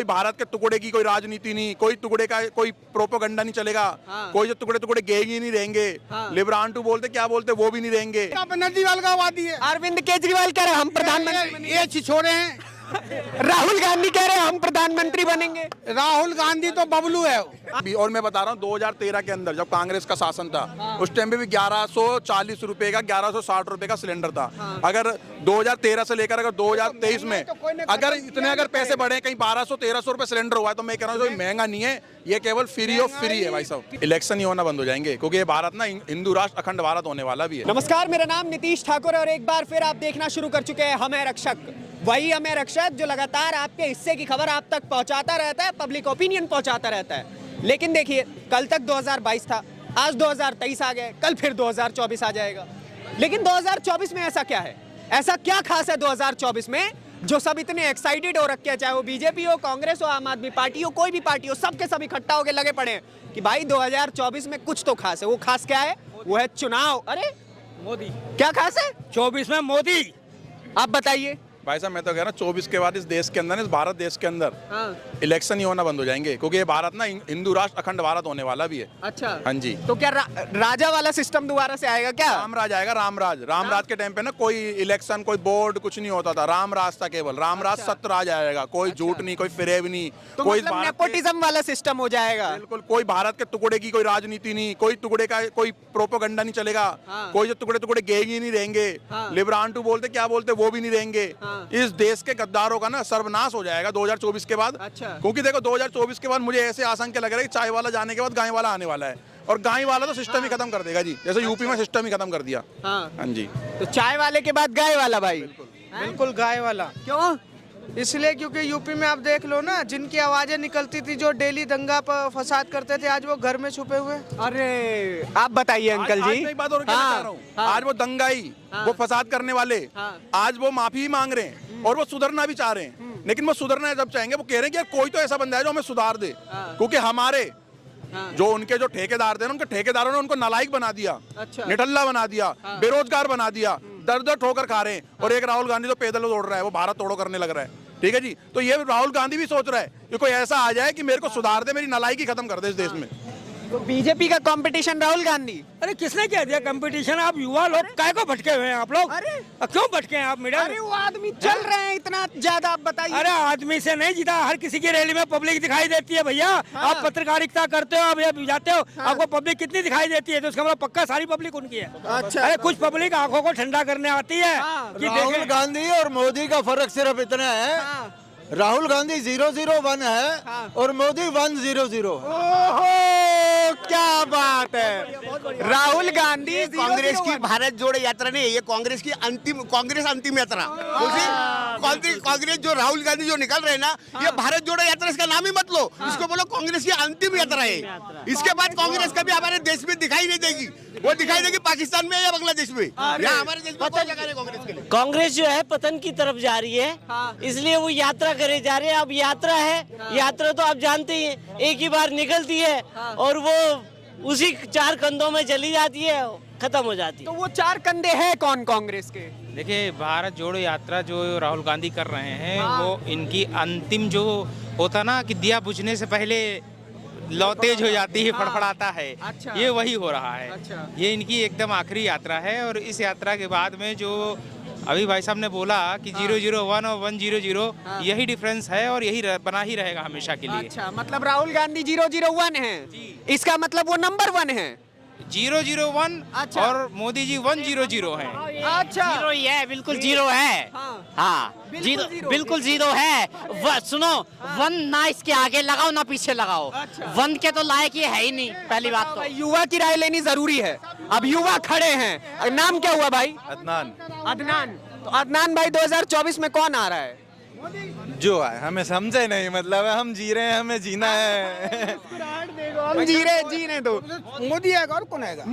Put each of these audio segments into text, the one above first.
कोई भारत के टुकड़े की कोई राजनीति नहीं, कोई टुकड़े का कोई प्रोपोगंडा नहीं चलेगा। कोई जो टुकड़े टुकड़े गैंग ही नहीं रहेंगे। लिब्रांटू बोलते क्या बोलते वो भी नहीं रहेंगे। नदीवाल का वादी है। अरविंद केजरीवाल कह रहे हैं हम प्रधानमंत्री ये छिछोरे हैं। राहुल गांधी कह रहे हैं हम प्रधानमंत्री बनेंगे। राहुल गांधी तो बबलू है। और मैं बता रहा हूँ 2013 के अंदर जब कांग्रेस का शासन था उस टाइम पे भी 1140 रुपए का 1160 रुपए का सिलेंडर था। अगर 2013 से लेकर अगर 2023 में अगर इतने अगर पैसे बढ़े कहीं 1200-1300 रुपए सिलेंडर हुआ है तो मैं कह रहा हूँ महंगा नहीं है, ये केवल फ्री ऑफ फ्री है भाई साहब। इलेक्शन ही होना बंद हो जाएंगे क्योंकि ये भारत ना हिंदू राष्ट्र अखंड भारत होने वाला भी है। नमस्कार, मेरा नाम नीतीश ठाकुर है और एक बार फिर आप देखना शुरू कर चुके हैं हमें रक्षक, वही हमें रक्षक जो लगातार आपके हिस्से की खबर आप तक पहुंचाता रहता है, पब्लिक ओपिनियन पहुंचाता रहता है। लेकिन देखिए, कल तक 2022 था, आज 2023 आ गए, कल फिर 2024 आ जाएगा। लेकिन 2024 में ऐसा क्या है, ऐसा क्या खास है 2024 में जो सब इतने एक्साइटेड हो रखे हैं, चाहे वो बीजेपी हो, कांग्रेस हो, आम आदमी पार्टी हो, कोई भी पार्टी हो, सबके सब इकट्ठा होकर लगे पड़े हैं कि भाई 2024 में कुछ तो खास है। वो खास क्या है? वो है चुनाव। अरे मोदी। क्या खास है 24 में मोदी। आप बताइए। भाई साहब मैं तो कह रहा हूँ 24 के बाद इस देश के अंदर, इस भारत देश के अंदर इलेक्शन ही होना बंद हो जाएंगे क्योंकि ये भारत ना हिंदू राष्ट्र अखंड भारत होने वाला भी है। अच्छा, हाँ जी। तो क्या राजा वाला सिस्टम दोबारा से आएगा क्या? रामराज आएगा। रामराज के टाइम पे ना कोई इलेक्शन कोई बोर्ड कुछ नहीं होता था, रामराज था केवल। रामराज सत्यराज आएगा, कोई झूठ नहीं, कोई फिरेब नहीं, तो कोई मतलब नेपोटिज्म वाला सिस्टम हो जाएगा। बिल्कुल, कोई भारत के टुकड़े की कोई राजनीति नहीं, कोई टुकड़े का कोई प्रोपोगंडा नहीं चलेगा। कोई जो टुकड़े टुकड़े गैंग ही नहीं रहेंगे। लिब्रांटू बोलते क्या बोलते वो भी नहीं रहेंगे। इस देश के गद्दारों का ना सर्वनाश हो जाएगा 2024 के बाद। अच्छा। क्योंकि देखो 2024 के बाद मुझे ऐसे आशंका लग रहा है कि चाय वाला जाने के बाद गाय वाला आने वाला है और गाय वाला तो सिस्टम ही खत्म कर देगा जी, जैसे यूपी में सिस्टम ही खत्म कर दिया। हाँ जी। तो चाय वाले के बाद गाय वाला भाई। बिल्कुल गाय वाला। क्यों? इसलिए क्योंकि यूपी में आप देख लो ना, जिनकी आवाजें निकलती थी, जो डेली दंगा फसाद करते थे, आज वो घर में छुपे हुए। अरे आप बताइए अंकल जी। आज मैं एक बात और कहना चाह रहा हूँ, आज वो दंगाई वो फसाद करने वाले आज वो माफी मांग रहे हैं और वो सुधरना भी चाह रहे हैं। लेकिन वो सुधरना जब चाहेंगे वो कह रहे हैं कि यार कोई तो ऐसा बंदा है जो हमें सुधार दे, क्योंकि हमारे जो उनके जो ठेकेदार थे उनके ठेकेदारों ने उनको नालायक बना दिया। अच्छा। निठल्ला बना दिया। बेरोजगार बना दिया। दर दर ठोकर खा रहे हैं। और एक राहुल गांधी तो पैदल दौड़ रहा है, वो भारत तोड़ो करने लग रहा है। ठीक है जी। तो ये राहुल गांधी भी सोच रहा है कि कोई ऐसा आ जाए कि मेरे को सुधार दे, मेरी नालायकी खत्म कर दे इस देश में। तो बीजेपी का कंपटीशन राहुल गांधी। अरे किसने कह दिया कंपटीशन? आप युवा लोग काय को भटके हुए हैं आप लोग? अरे क्यों भटके हैं आप मीडिया? अरे वो आदमी चल रहे हैं इतना ज्यादा, आप बताइए। अरे आदमी से नहीं जीता, हर किसी की रैली में पब्लिक दिखाई देती है भैया। आप पत्रकारिता करते हो, आप ये जाते हो, आपको पब्लिक कितनी दिखाई देती है? तो उसका मतलब पक्का सारी पब्लिक उनकी है। अच्छा। अरे कुछ पब्लिक आंखों को ठंडा करने आती है कि राहुल गांधी और मोदी का फर्क सिर्फ इतना है, राहुल गांधी 001 है और मोदी 100। ओहो क्या बात है। राहुल गांधी कांग्रेस की भारत जोड़ो यात्रा नहीं है, ये कांग्रेस की अंतिम यात्रा। कांग्रेस जो राहुल गांधी जो निकल रहे हैं ना, ये भारत जोड़ो यात्रा, इसका नाम ही मत लो, इसको बोलो कांग्रेस की अंतिम यात्रा है। इसके बाद कांग्रेस कभी हमारे देश में दिखाई नहीं देगी, वो दिखाई देगी पाकिस्तान में या बांग्लादेश में। यहाँ हमारे देश में कोई जगह नहीं कांग्रेस के लिए। कांग्रेस जो है पतन की तरफ जा रही है, इसलिए वो यात्रा करे जा रहे हैं। अब यात्रा है, यात्रा तो आप जानते ही हैं, एक ही बार निकलती है और वो उसी 4 कंधों में चली जाती है, खत्म हो जाती है। तो वो 4 कंधे हैं कौन कांग्रेस के? देखिए, भारत जोड़ो यात्रा जो राहुल गांधी कर रहे हैं वो इनकी अंतिम जो होता ना कि दिया बुझने से पहले लौ तेज हो जाती है, फड़फड़ाता है। अच्छा। ये वही हो रहा है। अच्छा। ये इनकी एकदम आखिरी यात्रा है और इस यात्रा के बाद में जो अभी भाई साहब ने बोला कि 001 और 100 यही डिफरेंस है और यही बना ही रहेगा हमेशा के लिए। अच्छा, मतलब राहुल गांधी 001 है, इसका मतलब वो नंबर 1 है। 001। अच्छा। और मोदी जी 100 है। अच्छा, 0 ही है, बिल्कुल 0 है। हाँ, बिल्कुल 0 है। सुनो, 1 ना इसके आगे लगाओ ना पीछे लगाओ। 1 के तो लायक ये है ही नहीं, पहली बात तो। युवा की राय लेनी जरूरी है। अब युवा खड़े हैं, नाम क्या हुआ भाई? अदनान। तो अदनान भाई 2024 में कौन आ रहा है? जो है हमें समझे नहीं, मतलब हम जी रहे हैं, हमें जीना है। हम जीने दो। मोदी आएगा और कौन आएगा?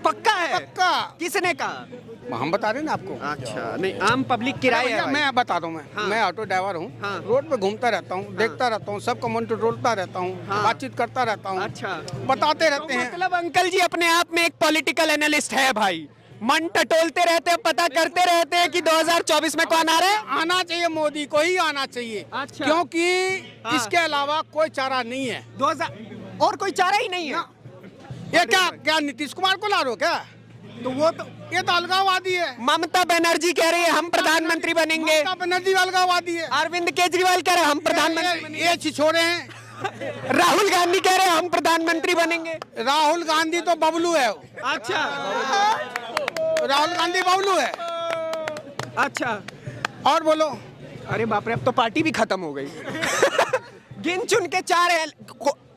पक्का है? पक्का। किसने कहा? हम बता रहे हैं ना आपको। अच्छा, नहीं आम पब्लिक की राय है। मैं बता दूं, मैं ऑटो ड्राइवर हूँ। रोड पे घूमता रहता हूँ, देखता रहता हूँ, सबको मन टोलता रहता हूँ, बातचीत करता रहता हूँ। अच्छा, बताते रहते हैं। मतलब अंकल जी अपने आप में एक पॉलिटिकल एनालिस्ट है भाई। मन टटोलते रहते हैं, पता करते रहते हैं कि 2024 में कौन आ रहा है? आना चाहिए, मोदी को ही आना चाहिए। अच्छा। क्योंकि इसके अलावा कोई चारा नहीं है। 2000 और कोई चारा ही नहीं है। ये क्या नीतीश कुमार को ला रहे हो क्या? तो वो तो ये तो अलगाववादी है। ममता बनर्जी कह रही है हम प्रधानमंत्री बनेंगे। ममता बनर्जी अलगाववादी है। अरविंद केजरीवाल कह रहे हैं हम प्रधानमंत्री बनेंगे। ये छिछोरे हैं। राहुल गांधी कह रहे हैं हम प्रधानमंत्री बनेंगे। राहुल गांधी तो बबलू है। अच्छा, राहुल गांधी बबलू है। अच्छा, और बोलो। अरे बाप रे, अब तो पार्टी भी खत्म हो गई। गिन चुन के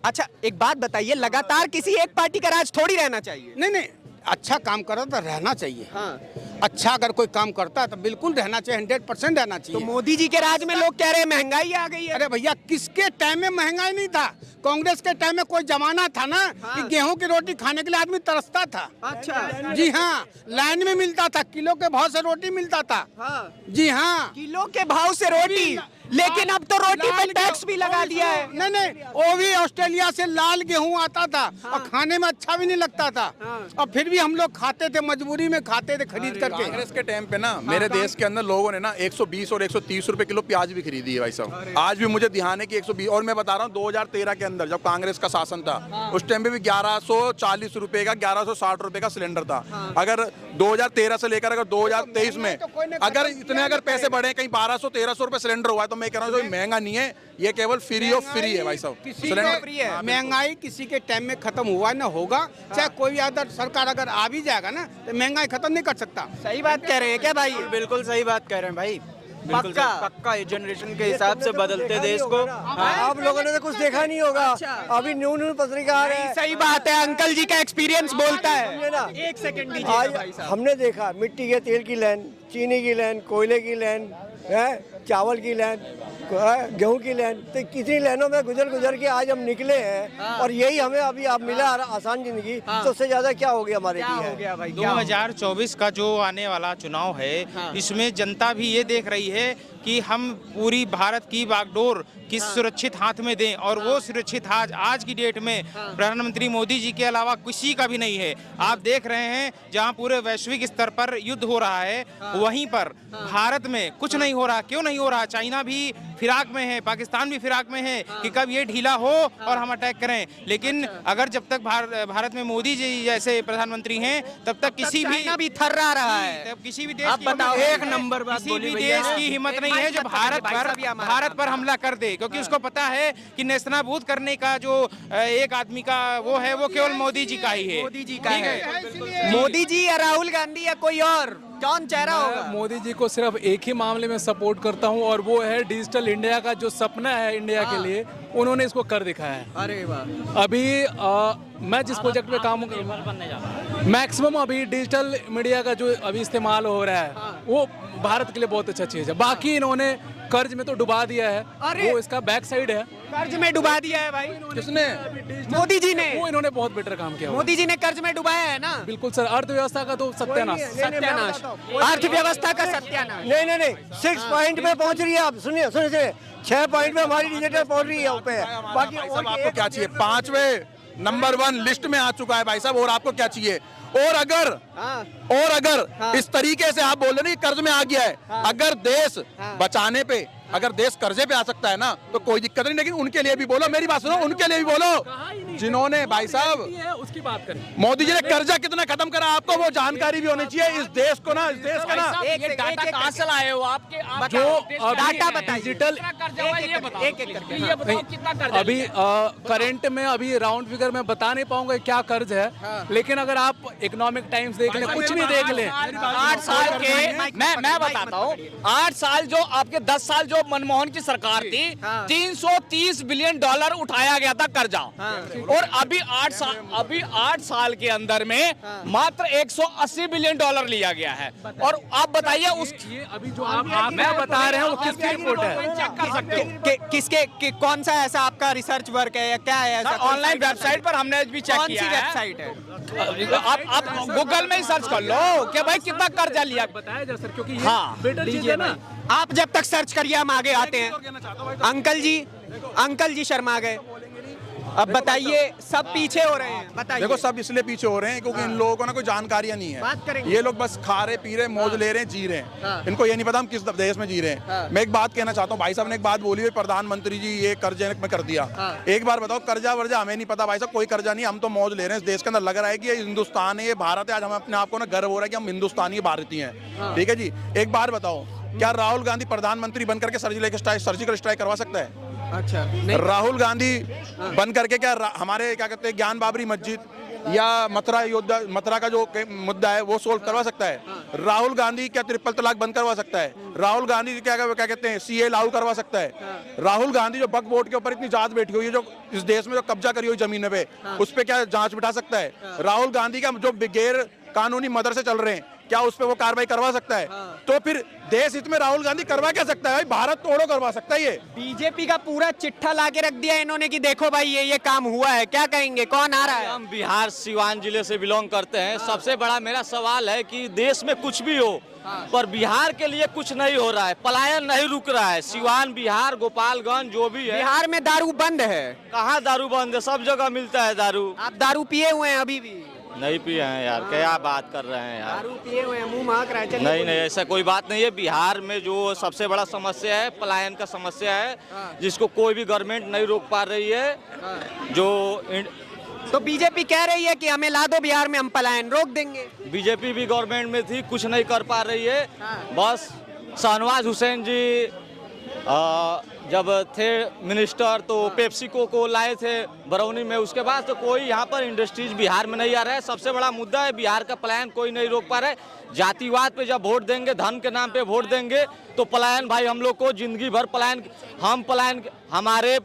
अच्छा एक बात बताइए, लगातार किसी एक पार्टी का राज थोड़ी रहना चाहिए। नहीं, अच्छा काम करो तो रहना चाहिए। हाँ। अच्छा अगर कोई काम करता है तो बिल्कुल रहना चाहिए, 100% रहना तो चाहिए। मोदी जी के राज में लोग कह रहे हैं महंगाई आ गई है। अरे भैया, किसके टाइम में महंगाई नहीं था? कांग्रेस के टाइम में कोई जमाना था ना कि गेहूं की रोटी खाने के लिए आदमी तरसता था। अच्छा, जी हाँ, लाइन में मिलता था, किलो के भाव से रोटी मिलता था। हाँ। जी हाँ, किलो के भाव से रोटी, लेकिन अब तो रोटी पे टैक्स भी लगा दिया है। नहीं, वो भी ऑस्ट्रेलिया से लाल गेहूं आता था। और खाने में अच्छा भी नहीं लगता था। और फिर भी हम लोग खाते थे, मजबूरी में खाते थे खरीद करके। कांग्रेस के टाइम पे ना मेरे देश के अंदर लोगों ने ना 120 और 130 रुपए किलो प्याज भी खरीदी है भाई साहब। आज भी मुझे ध्यान है कि 120, और मैं बता रहा हूँ 2013 के अंदर जब कांग्रेस का शासन था उस टाइम पे भी 1140 रुपए का, 1160 रुपए का सिलेंडर था। अगर 2013 से लेकर अगर 2023 में अगर इतने अगर पैसे बढ़े, कहीं 1200-1300 रुपए सिलेंडर हुआ है, तो मैं कह रहा हूँ महंगा नहीं है, ये केवल फ्री ऑफ फ्री है भाई साहब। सिलेंडर फ्री है। महंगाई किसी के टाइम में खत्म हुआ ना होगा। चाहे कोई भी अदर सरकार अगर आ भी जाएगा ना तो महंगाई खत्म नहीं कर सकता। सही बात कह रहे हैं क्या भाई? बिल्कुल सही बात कह रहे हैं भाई। पक्का जनरेशन के हिसाब से बदलते देश को। आप लोगों ने तो कुछ देखा नहीं होगा। अभी न्यू पत्रिका आ रहे हैं। सही बात है, अंकल जी का एक्सपीरियंस बोलता है। ना, एक सेकंड आज दीजिए भाई साहब। हमने देखा मिट्टी के तेल की लाइन, चीनी की लाइन, कोयले की लाइन है, चावल की लाइन, गेहूं की लाइन, तो कितनी लाइनों में गुजर के आज हम निकले हैं। और यही हमें अभी आप मिला आसान जिंदगी, तो उससे ज्यादा क्या हो गया हमारे लिए? हो गया भाई? 2024 का जो आने वाला चुनाव है, इसमें जनता भी ये देख रही है कि हम पूरी भारत की बागडोर किस सुरक्षित हाथ में दें, और वो सुरक्षित हाथ आज की डेट में प्रधानमंत्री मोदी जी के अलावा किसी का भी नहीं है। आप देख रहे हैं जहां पूरे वैश्विक स्तर पर युद्ध हो रहा है, वहीं पर भारत में कुछ नहीं हो रहा। क्यों नहीं हो रहा? चाइना भी फिराक में है, पाकिस्तान भी फिराक में है कि कब ये ढीला हो और हम अटैक करें। लेकिन अगर जब तक भारत में मोदी जी जैसे प्रधानमंत्री हैं, तब तक किसी भी थर्रा रहा है। तब किसी भी देश आप बताओ, एक नंबर किसी भी देश की हिम्मत नहीं है जो भारत पर हमला कर दे, क्योंकि उसको पता है कि नेस्तनाबूद करने का जो एक आदमी का वो है, वो केवल मोदी जी का ही है। मोदी जी का है। मोदी जी या राहुल गांधी या कोई और कौन चेहरा होगा? मोदी जी को सिर्फ एक ही मामले में सपोर्ट करता हूं, और वो है डिजिटल इंडिया का जो सपना है इंडिया के लिए, उन्होंने इसको कर दिखाया है। अरे वाह। अभी मैं जिस प्रोजेक्ट पे काम मैक्सिमम अभी डिजिटल मीडिया का जो अभी इस्तेमाल हो रहा है वो भारत के लिए बहुत अच्छा चीज है। बाकी इन्होंने कर्ज में तो डुबा दिया है, वो इसका बैक साइड है। कर्ज में डुबा दिया है भाई किसने? मोदी जी ने। वो इन्होंने बहुत बेटर काम किया। मोदी जी ने कर्ज में डुबाया है ना। बिल्कुल सर, अर्थव्यवस्था का तो सत्यानाश। अर्थव्यवस्था का सत्यानाश। नहीं 6 पॉइंट में पहुंच रही है। आप सुनिए 6 पॉइंट में हमारी डिजिटल पहुंच रही है ऊपर। बाकी आपको क्या चाहिए? 5वें नंबर 1 लिस्ट में आ चुका है भाई साहब, और आपको क्या चाहिए? और अगर इस तरीके से आप बोल रहे हैं कि कर्ज में आ गया है, अगर देश बचाने पे, अगर देश कर्जे पे आ सकता है ना, तो कोई दिक्कत नहीं। लेकिन उनके लिए भी बोलो, मेरी बात सुनो, उनके लिए भी बोलो जिन्होंने भाई साहब उसकी बात करें, मोदी जी ने कर्जा कितना खत्म करा, आपको वो जानकारी भी होनी चाहिए। इस देश को ना, इस देश का ना, ये डाटा कहां से लाए हो आपके? जो डाटा बताइए। डिजिटल अभी करंट में अभी राउंड फिगर में बता नहीं पाऊंगा क्या कर्ज है, लेकिन अगर आप इकोनॉमिक टाइम्स देख लें, कुछ भी देख लें, 8 साल के मैं बताता हूँ, 8 साल जो आपके 10 साल जो मनमोहन की सरकार थी, 330 बिलियन डॉलर उठाया गया था कर्जा, और अभी 8 साल के अंदर में मात्र 180 बिलियन डॉलर लिया गया है। और आप बताइए उस अभी जो आप मैं बता रहे हैं वो किसकी रिपोर्ट है? चेक कर सकते हो। किसके कौन सा ऐसा आपका रिसर्च वर्क है या क्या है? ऑनलाइन वेबसाइट पर हमने भी चेक किया है। वेबसाइट है? आप गूगल में ही सर्च कर लो कि भाई कितना कर्जा लिया। बताया जा सर, क्योंकि हाँ, बेटर चीज है ना। आप जब तक सर्च करिए हम आगे आते हैं। अंकल जी शर्मा गए। अब बताइए, सब पीछे हो रहे हैं, बताइए। देखो सब इसलिए पीछे हो रहे हैं क्योंकि इन लोगों को ना कोई जानकारियां नहीं बात है। करेंगे। ये लोग बस खा रहे पी रहे मौज ले रहे हैं जी रहे हैं। इनको ये नहीं पता हम किस देश में जी रहे हैं। मैं एक बात कहना चाहता हूँ, भाई साहब ने एक बात बोली है, प्रधानमंत्री जी ये कर्जे में कर दिया। एक बार बताओ, कर्जा वर्जा हमें नहीं पता भाई साहब, कोई कर्जा नहीं, हम तो मौज ले रहे हैं। इस देश के अंदर लग रहा है कि ये हिंदुस्तान है, ये भारत है। आज हमें अपने आप को ना गर्व हो रहा है कि हम हिंदुस्तानी भारतीय हैं। ठीक है जी, एक बात बताओ, क्या राहुल गांधी प्रधानमंत्री बन करके सर्जिकल स्ट्राइक करवा सकता है? अच्छा, राहुल गांधी बन करके क्या हमारे क्या कहते हैं ज्ञान बाबरी मस्जिद या मथुरा का जो मुद्दा है वो सोल्व करवा सकता है? राहुल गांधी क्या ट्रिपल तलाक बंद करवा सकता है? राहुल गांधी क्या कहते हैं सीए लागू करवा सकता है? राहुल गांधी जो वक्फ बोर्ड के ऊपर इतनी जांच बैठी हुई है, जो इस देश में जो कब्जा करी हुई जमीन पे, उस पर क्या जांच बिठा सकता है? राहुल गांधी का जो गैर कानूनी मदरसे चल रहे हैं, क्या उस पे वो कार्रवाई करवा सकता है? तो फिर देश हित में राहुल गांधी करवा क्या सकता है भाई? भारत तोड़ो करवा सकता है ये। बीजेपी का पूरा चिट्ठा लाके रख दिया इन्होंने कि देखो भाई ये काम हुआ है। क्या कहेंगे, कौन आ रहा है? हम बिहार सिवान जिले से बिलोंग करते हैं। सबसे बड़ा मेरा सवाल है कि देश में कुछ भी हो, पर बिहार के लिए कुछ नहीं हो रहा है, पलायन नहीं रुक रहा है। सिवान, बिहार, गोपालगंज जो भी है, बिहार में दारू बंद है। कहाँ दारू बंद है? सब जगह मिलता है दारू। आप दारू पिए हुए हैं अभी भी? नहीं पिए हैं यार, क्या बात कर रहे हैं यार? दारू पिए हुए हैं, मुंह महक रहा है। चलिए नहीं नहीं, ऐसा कोई बात नहीं है। बिहार में जो सबसे बड़ा समस्या है पलायन का समस्या है, जिसको कोई भी गवर्नमेंट नहीं रोक पा रही है। जो तो बीजेपी कह रही है कि हमें ला दो बिहार में, हम पलायन रोक देंगे। बीजेपी भी गवर्नमेंट में थी, कुछ नहीं कर पा रही है। बस शाहनवाज हुसैन जी जब थे मिनिस्टर तो पेप्सिको को लाए थे बरौनी में, उसके बाद तो कोई यहाँ पर इंडस्ट्रीज बिहार में नहीं आ रहा है। सबसे बड़ा मुद्दा है बिहार का पलायन, कोई नहीं रोक पा रहा है। जातिवाद पे जब वोट देंगे, धन के नाम पे वोट देंगे, तो पलायन भाई हम लोग को जिंदगी भर पलायन, हम पलायन, हमारे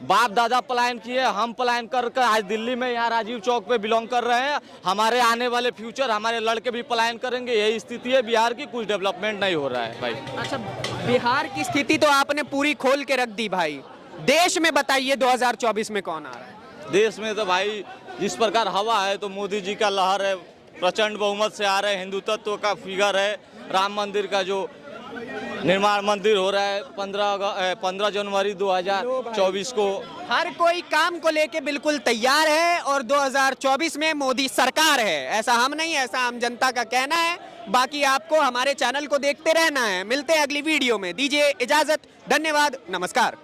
बाप दादा पलायन किए, हम पलायन कर आज दिल्ली में यहाँ राजीव चौक पे बिलोंग कर रहे हैं। हमारे आने वाले फ्यूचर, हमारे लड़के भी पलायन करेंगे। यही स्थिति है बिहार की, कुछ डेवलपमेंट नहीं हो रहा है भाई। अच्छा, बिहार की स्थिति तो आपने पूरी खोल के रख दी भाई। देश में बताइए 2024 में कौन आ रहा है? देश में तो भाई जिस प्रकार हवा है तो मोदी जी का लहर है, प्रचंड बहुमत से आ रहे हैं। हिंदुत्व का फिगर है, राम मंदिर का जो निर्माण मंदिर हो रहा है 15 जनवरी 2024 को। हर कोई काम को लेके बिल्कुल तैयार है और 2024 में मोदी सरकार है। ऐसा हम नहीं, ऐसा आम जनता का कहना है। बाकी आपको हमारे चैनल को देखते रहना है। मिलते हैं अगली वीडियो में, दीजिए इजाजत, धन्यवाद, नमस्कार।